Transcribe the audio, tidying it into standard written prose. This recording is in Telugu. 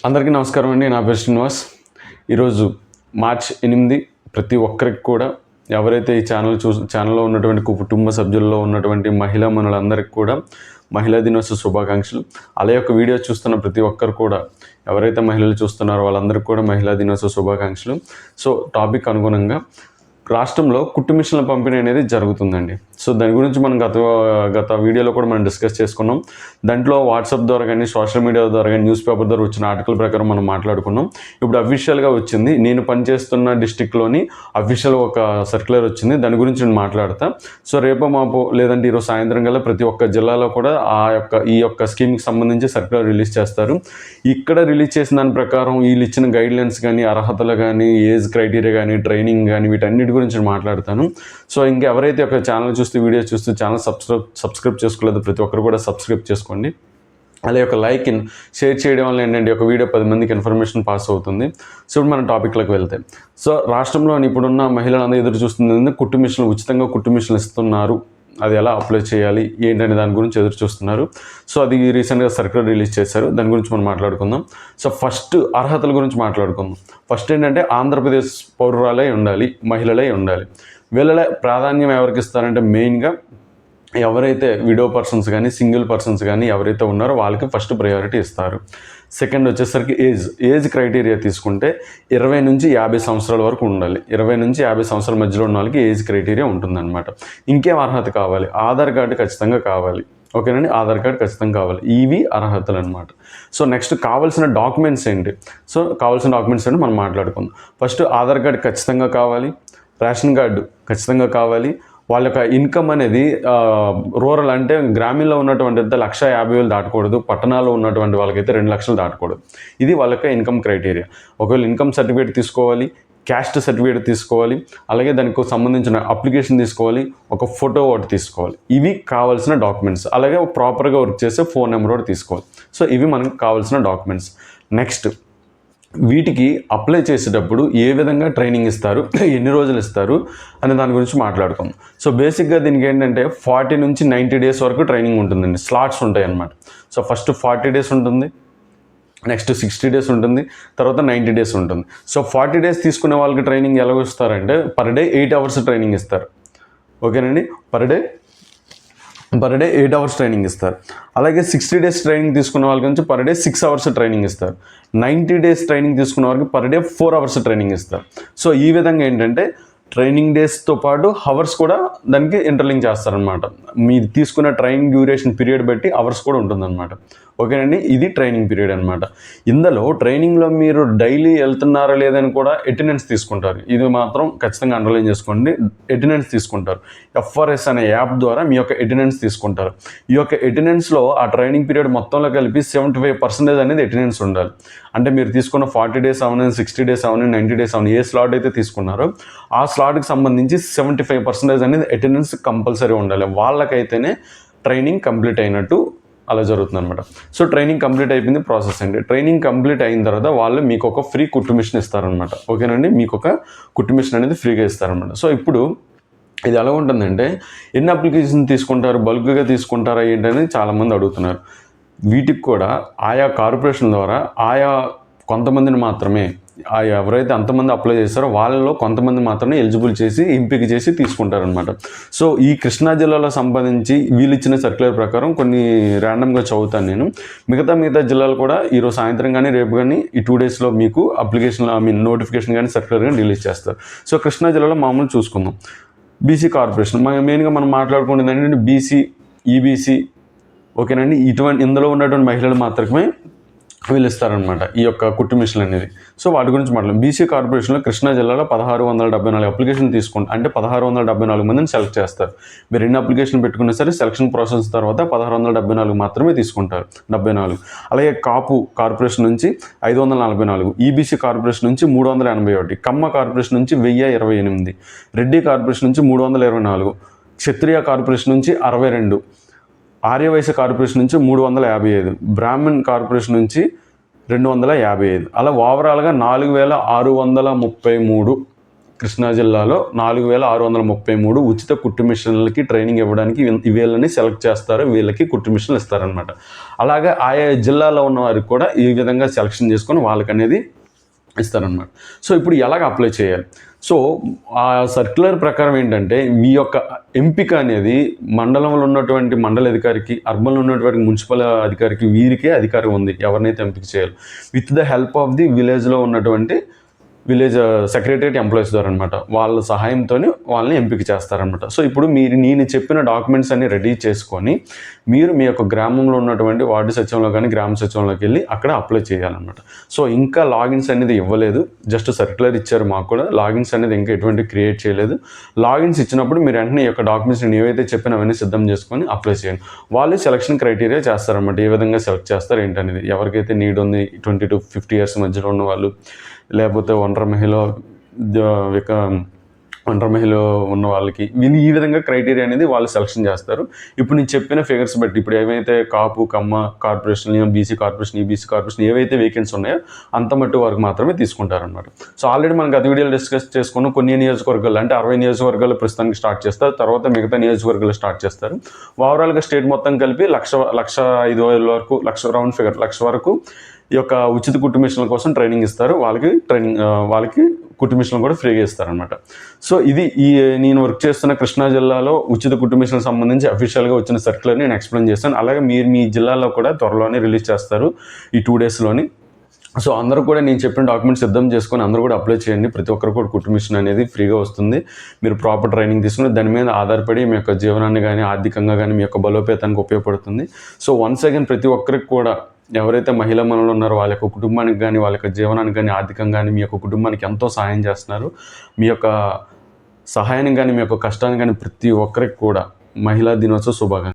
అందరికీ నమస్కారం అండి. నా పేరు శ్రీనివాస్. ఈరోజు మార్చ్ 8 ప్రతి ఒక్కరికి కూడా ఎవరైతే ఈ ఛానల్లో ఉన్నటువంటి కుటుంబ సభ్యుల్లో ఉన్నటువంటి మహిళా మనులందరికీ కూడా మహిళా దినోత్సవ శుభాకాంక్షలు. అలాగే ఒక వీడియో చూస్తున్న ప్రతి ఒక్కరు కూడా ఎవరైతే మహిళలు చూస్తున్నారో వాళ్ళందరికీ కూడా మహిళా దినోత్సవ శుభాకాంక్షలు. సో టాపిక్ అనుగుణంగా రాష్ట్రంలో కుట్టు మిషన్ల పంపిణీ అనేది జరుగుతుందండి. సో దాని గురించి మనం గత వీడియోలో కూడా మనం డిస్కస్ చేసుకున్నాం. దాంట్లో వాట్సాప్ ద్వారా కానీ సోషల్ మీడియా ద్వారా కానీ న్యూస్ పేపర్ ద్వారా వచ్చిన ఆర్టికల్ ప్రకారం మనం మాట్లాడుకున్నాం. ఇప్పుడు అఫీషియల్గా వచ్చింది, నేను పనిచేస్తున్న డిస్టిక్లోని అఫీషియల్ ఒక సర్క్యులర్ వచ్చింది. దాని గురించి నేను మాట్లాడతా. సో రేపో మాపో లేదంటే ఈరోజు సాయంత్రం కల్లా ప్రతి ఒక్క జిల్లాలో కూడా ఈ యొక్క స్కీమ్కి సంబంధించి సర్క్యులర్ రిలీజ్ చేస్తారు. ఇక్కడ రిలీజ్ చేసిన దాని ప్రకారం వీళ్ళు ఇచ్చిన గైడ్లైన్స్ కానీ, అర్హతలు కానీ, ఏజ్ క్రైటీరియా కానీ, ట్రైనింగ్ కానీ, వీటన్నిటి గురించి మాట్లాడతాను. సో ఇంకెవరైతే ఒక ఛానల్ వీడియో చూస్తూ ఛానల్ సబ్స్క్రైబ్ చేసుకోలేదు ప్రతి ఒక్కరు కూడా సబ్స్క్రైబ్ చేసుకోండి. అలాగే ఒక లైక్ షేర్ చేయడం వల్ల ఏంటంటే ఒక వీడియో 10 మందికి ఇన్ఫర్మేషన్ పాస్ అవుతుంది. సో ఇప్పుడు మన టాపిక్లోకి వెళ్తే, సో రాష్ట్రంలో ఇప్పుడున్న మహిళలందరూ ఎదురు చూస్తుంది కుట్టు మిషన్లు, ఉచితంగా కుట్టు మిషన్లు ఇస్తున్నారు, అది ఎలా అప్లై చేయాలి ఏంటనే దాని గురించి ఎదురు చూస్తున్నారు. సో అది రీసెంట్గా సర్క్యులర్ రిలీజ్ చేశారు. దాని గురించి మనం మాట్లాడుకుందాం. సో ఫస్ట్ అర్హతల గురించి మాట్లాడుకుందాం. ఫస్ట్ ఏంటంటే ఆంధ్రప్రదేశ్ పౌరురాలై ఉండాలి, మహిళలై ఉండాలి. వీళ్ళ ప్రాధాన్యం ఎవరికి ఇస్తారంటే మెయిన్గా ఎవరైతే విడో పర్సన్స్ కానీ, సింగిల్ పర్సన్స్ కానీ ఎవరైతే ఉన్నారో వాళ్ళకి ఫస్ట్ ప్రయారిటీ ఇస్తారు. సెకండ్ వచ్చేసరికి ఏజ్ క్రైటీరియా తీసుకుంటే 20 నుంచి 50 సంవత్సరాల వరకు ఉండాలి. 20 నుంచి 50 సంవత్సరాల మధ్యలో ఉన్న వాళ్ళకి ఏజ్ క్రైటీరియా ఉంటుందన్నమాట. ఇంకేం అర్హత కావాలి? ఆధార్ కార్డు ఖచ్చితంగా కావాలి. ఓకేనండి, ఆధార్ కార్డు ఖచ్చితంగా కావాలి. ఇవి అర్హతలు అనమాట. సో నెక్స్ట్ కావాల్సిన డాక్యుమెంట్స్ ఏంటి? సో కావాల్సిన డాక్యుమెంట్స్ ఏంటి మనం మాట్లాడుకుందాం. ఫస్ట్ ఆధార్ కార్డు ఖచ్చితంగా కావాలి, రేషన్ కార్డు ఖచ్చితంగా కావాలి. వాళ్ళ యొక్క ఇన్కమ్ అనేది రూరల్ అంటే గ్రామీణంలో ఉన్నటువంటి 1,50,000 దాటకూడదు. పట్టణాల్లో ఉన్నటువంటి వాళ్ళకైతే 2 లక్షలు దాటకూడదు. ఇది వాళ్ళ యొక్క ఇన్కమ్ క్రైటీరియా. ఒకవేళ ఇన్కమ్ సర్టిఫికేట్ తీసుకోవాలి, క్యాస్ట్ సర్టిఫికేట్ తీసుకోవాలి, అలాగే దానికి సంబంధించిన అప్లికేషన్ తీసుకోవాలి, ఒక ఫోటో ఒకటి తీసుకోవాలి. ఇవి కావాల్సిన డాక్యుమెంట్స్. అలాగే ప్రాపర్గా వర్క్ చేసే ఫోన్ నెంబర్ ఒకటి తీసుకోవాలి. సో ఇవి మనకు కావాల్సిన డాక్యుమెంట్స్. నెక్స్ట్ వీటికి అప్లై చేసేటప్పుడు ఏ విధంగా ట్రైనింగ్ ఇస్తారు, ఎన్ని రోజులు ఇస్తారు అనే దాని గురించి మాట్లాడుకుందాం. సో బేసిక్గా దీనికి ఏంటంటే 40 నుంచి 90 డేస్ వరకు ట్రైనింగ్ ఉంటుందండి. స్లాట్స్ ఉంటాయి అన్నమాట. సో ఫస్ట్ 40 డేస్ ఉంటుంది, నెక్స్ట్ 60 డేస్ ఉంటుంది, తర్వాత 90 డేస్ ఉంటుంది. సో 40 డేస్ తీసుకునే వాళ్ళకి ట్రైనింగ్ ఎలా ఇస్తారంటే పర్ డే 8 అవర్స్ ట్రైనింగ్ ఇస్తారు. ఓకేనండి, పర్ డే 8 అవర్స్ ట్రైనింగ్ ఇస్తారు. అలాగే 60 డేస్ ట్రైనింగ్ తీసుకున్న వాళ్ళకి నుంచి పర్ డే 6 అవర్స్ ట్రైనింగ్ ఇస్తారు. 90 డేస్ ట్రైనింగ్ తీసుకున్న వాళ్ళకి పర్ డే 4 అవర్స్ ట్రైనింగ్ ఇస్తారు. సో ఈ విధంగా ఏంటంటే ట్రైనింగ్ డేస్తో పాటు అవర్స్ కూడా దానికి ఇంటర్లింక్ చేస్తారనమాట. మీరు తీసుకున్న ట్రైనింగ్ డ్యూరేషన్ పీరియడ్ బట్టి అవర్స్ కూడా ఉంటుందన్నమాట. ఓకేనండి, ఇది ట్రైనింగ్ పీరియడ్ అనమాట. ఇందులో ట్రైనింగ్లో మీరు డైలీ వెళ్తున్నారా లేదని కూడా అటెండెన్స్ తీసుకుంటారు. ఇది మాత్రం ఖచ్చితంగా అండర్లైన్ చేసుకోండి. అటెండెన్స్ తీసుకుంటారు. FRS అనే యాప్ ద్వారా మీ యొక్క అటెండెన్స్ తీసుకుంటారు. ఈ యొక్క అటెండెన్స్లో ఆ ట్రైనింగ్ పీరియడ్ మొత్తంలో కలిపి 75% అనేది అటెండెన్స్ ఉండాలి. అంటే మీరు తీసుకున్న 40 డేస్ అవని, 60 డేస్ అవని, 90 డేస్ అవని, ఏ స్లాట్ అయితే తీసుకున్నారో ఆ స్లాట్కి సంబంధించి 75% అనేది అటెండెన్స్ కంపల్సరీ ఉండాలి. వాళ్ళకైతేనే ట్రైనింగ్ కంప్లీట్ అయినట్టు అలా జరుగుతుంది అనమాట. సో ట్రైనింగ్ కంప్లీట్ అయిపోయింది, ప్రాసెస్ అండి. ట్రైనింగ్ కంప్లీట్ అయిన తర్వాత వాళ్ళు మీకు ఒక ఫ్రీ కుట్టు మిషన్ ఇస్తారనమాట. ఓకేనండి, మీకు ఒక కుట్టు మిషన్ అనేది ఫ్రీగా ఇస్తారనమాట. సో ఇప్పుడు ఇది ఎలా ఉంటుందంటే ఎన్ని అప్లికేషన్ తీసుకుంటారు, బల్క్గా తీసుకుంటారా ఏంటనేది చాలామంది అడుగుతున్నారు. వీటికి కూడా ఆయా కార్పొరేషన్ ద్వారా కొంతమందిని మాత్రమే ఎవరైతే అంతమంది అప్లై చేస్తారో వాళ్ళలో కొంతమంది మాత్రమే ఎలిజిబుల్ చేసి ఎంపిక చేసి తీసుకుంటారనమాట. సో ఈ కృష్ణా జిల్లాలో సంబంధించి వీళ్ళు ఇచ్చిన సర్క్యులర్ ప్రకారం కొన్ని ర్యాండమ్గా చదువుతాను నేను. మిగతా జిల్లాలు కూడా ఈరోజు సాయంత్రం కానీ రేపు కానీ ఈ 2 డేస్లో మీకు అప్లికేషన్ నోటిఫికేషన్ కానీ సర్క్యులర్ కానీ రిలీజ్ చేస్తారు. సో కృష్ణా జిల్లాలో మామూలు చూసుకుందాం. బీసీ కార్పొరేషన్ మెయిన్గా మనం మాట్లాడుకునేది ఏంటంటే బీసీ, ఈబీసీ. ఓకేనండి, ఇందులో ఉన్నటువంటి మహిళలు మాత్రమే వీళ్ళు ఇస్తారనమాట ఈ యొక్క కుట్టు మిషన్లు అనేది. సో వాటి గురించి మాట్లాడాలి. బీసీ కార్పొరేషన్లో కృష్ణా జిల్లాలో 1674 అప్లికేషన్ తీసుకుంటారు. అంటే 1674 మందిని సెలెక్ట్ చేస్తారు. మీరు ఎన్ని అప్లికేషన్ పెట్టుకున్నా సరే సెలక్షన్ ప్రాసెస్ తర్వాత 1674 మాత్రమే తీసుకుంటారు. 74. అలాగే కాపు కార్పొరేషన్ నుంచి 544, ఈబీసీ కార్పొరేషన్ నుంచి 381, కమ్మ కార్పొరేషన్ నుంచి 1028, రెడ్డి కార్పొరేషన్ నుంచి 324, క్షత్రియ కార్పొరేషన్ నుంచి 62, ఆర్యవైశ్య కార్పొరేషన్ నుంచి 355, బ్రాహ్మణ్ కార్పొరేషన్ నుంచి 255. అలా ఓవరాల్గా 4633 కృష్ణా జిల్లాలో 4633 ఉచిత కుట్టు మిషన్లకి ట్రైనింగ్ ఇవ్వడానికి వీళ్ళని సెలెక్ట్ చేస్తారు, వీళ్ళకి కుట్టు మిషన్లు ఇస్తారనమాట. అలాగే ఆయా జిల్లాలో ఉన్న వారికి కూడా ఈ విధంగా సెలెక్షన్ చేసుకొని వాళ్ళకనేది ఇస్తారనమాట. సో ఇప్పుడు ఎలాగ అప్లై చేయాలి? సో ఆ సర్క్యులర్ ప్రకారం ఏంటంటే మీ యొక్క ఎంపిక అనేది మండలంలో ఉన్నటువంటి మండల అధికారికి, అర్బన్లో ఉన్నటువంటి మున్సిపల్ అధికారికి, వీరికే అధికారం ఉంది ఎవరినైతే ఎంపిక చేయాలి. With the help of the విలేజ్లో ఉన్నటువంటి విలేజ్ సెక్రటరియట్ ఎంప్లాయీస్ ద్వారా అనమాట. వాళ్ళ సహాయంతో వాళ్ళని ఎంపిక చేస్తారనమాట. సో ఇప్పుడు నేను చెప్పిన డాక్యుమెంట్స్ అన్ని రెడీ చేసుకొని మీరు మీ యొక్క గ్రామంలో ఉన్నటువంటి వార్డు సచివంలో కానీ గ్రామ సచివంలోకి వెళ్ళి అక్కడ అప్లై చేయాలన్నమాట. సో ఇంకా లాగిన్స్ అనేది ఇవ్వలేదు, జస్ట్ సర్క్యులర్ ఇచ్చారు మాకు కూడా. లాగిన్స్ అనేది ఇంకా ఎటువంటి క్రియేట్ చేయలేదు. లాగిన్స్ ఇచ్చినప్పుడు మీరు వెంటనే ఈ యొక్క డాక్యుమెంట్స్ ఏవైతే చెప్పినా అవన్నీ సిద్ధం చేసుకొని అప్లై చేయండి. వాళ్ళు సెలక్షన్ క్రైటీరియా చేస్తారన్నమాట. ఏ విధంగా సెలెక్ట్ చేస్తారు ఏంటనేది, ఎవరికైతే నీడ్ ఉంది 20 to 50 years మధ్యలో ఉన్న వాళ్ళు, లేకపోతే ఒంటరి మహిళ ఉన్న వాళ్ళకి ఈ విధంగా క్రైటీరియా అనేది వాళ్ళు సెలక్షన్ చేస్తారు. ఇప్పుడు నేను చెప్పిన ఫిగర్స్ బట్టి ఇప్పుడు ఏవైతే Kapu, Kamma corporation, BC corporation, EBC corporation ఏవైతే వేకెన్సీ ఉన్నాయో అంత మట్టి వరకు మాత్రమే తీసుకుంటారనమాట. సో ఆల్రెడీ మనం గత వీడియోలో డిస్కస్ చేసుకున్న కొన్ని నియోజకవర్గాలు అంటే 60 నియోజకవర్గాలు ప్రస్తుతానికి స్టార్ట్ చేస్తారు, తర్వాత మిగతా నియోజకవర్గాలు స్టార్ట్ చేస్తారు. ఓవరాల్గా స్టేట్ మొత్తం కలిపి 1,05,000 వరకు, 1,00,000 రౌండ్ ఫిగర్ 1,00,000 వరకు ఈ యొక్క ఉచిత కుట్టు మిషన్ల కోసం ట్రైనింగ్ ఇస్తారు. వాళ్ళకి కుట్టు మిషన్లు కూడా ఫ్రీగా ఇస్తారనమాట. సో ఇది నేను వర్క్ చేస్తున్న కృష్ణా జిల్లాలో ఉచిత కుట్టు మిషన్లకు సంబంధించి అఫీషియల్గా వచ్చిన సర్క్యులర్ నేను ఎక్స్ప్లెయిన్ చేస్తాను. అలాగే మీరు మీ జిల్లాలో కూడా త్వరలోనే రిలీజ్ చేస్తారు ఈ 2 daysలోని. సో అందరూ కూడా నేను చెప్పిన డాక్యుమెంట్స్ సిద్ధం చేసుకొని అందరూ కూడా అప్లై చేయండి. ప్రతి ఒక్కరు కూడా కుట్టు మిషన్ అనేది ఫ్రీగా వస్తుంది. మీరు ప్రాపర్ ట్రైనింగ్ తీసుకుని దాని మీద ఆధారపడి మీ యొక్క జీవనాన్ని కానీ ఆర్థికంగా కానీ మీ యొక్క బలోపేతానికి ఉపయోగపడుతుంది. సో వన్స్ అగైన్ ప్రతి ఒక్కరికి కూడా ఎవరైతే మహిళా మనులు ఉన్నారో వాళ్ళ యొక్క కుటుంబానికి కానీ వాళ్ళ యొక్క జీవనానికి కానీ ఆర్థికంగా కానీ మీ యొక్క కుటుంబానికి ఎంతో సహాయం చేస్తున్నారు. మీ యొక్క సహాయానికి కానీ మీ యొక్క కష్టానికి కానీ ప్రతి ఒక్కరికి కూడా మహిళా దినోత్సవ శుభాకాంక్షలు.